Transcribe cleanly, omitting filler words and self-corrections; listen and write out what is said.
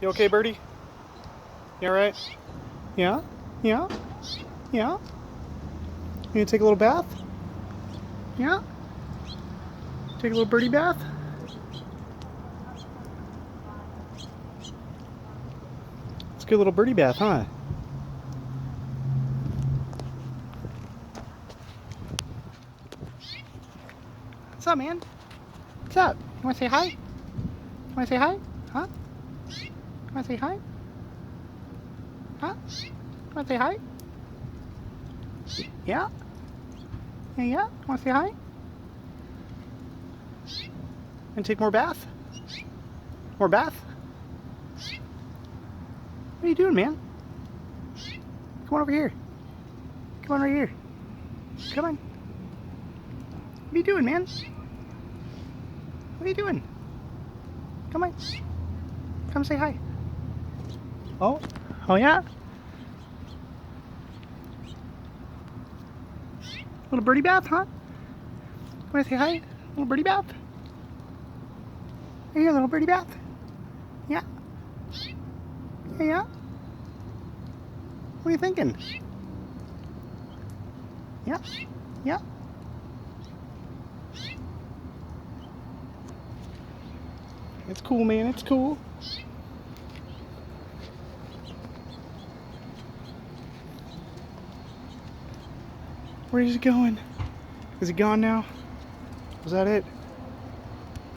You okay, birdie? You alright? Yeah? Yeah? Yeah? You gonna take a little bath? Yeah? Take a little birdie bath? It's a good little birdie bath, huh? What's up, man? What's up? You wanna say hi? You wanna say hi? Huh? You wanna say hi? Huh? You wanna say hi? Yeah? Yeah, yeah? Wanna say hi? And take more bath? More bath? What are you doing, man? Come on over here. Come on right here. Come on. What are you doing, man? What are you doing? Come on. Come say hi. Oh? Oh yeah? Little birdie bath, huh? Want to say hi? Little birdie bath? Here, little birdie bath? Yeah? Yeah, yeah? What are you thinking? Yeah? Yeah? It's cool, man. It's cool. Where is he going? Is he gone now? Was that it?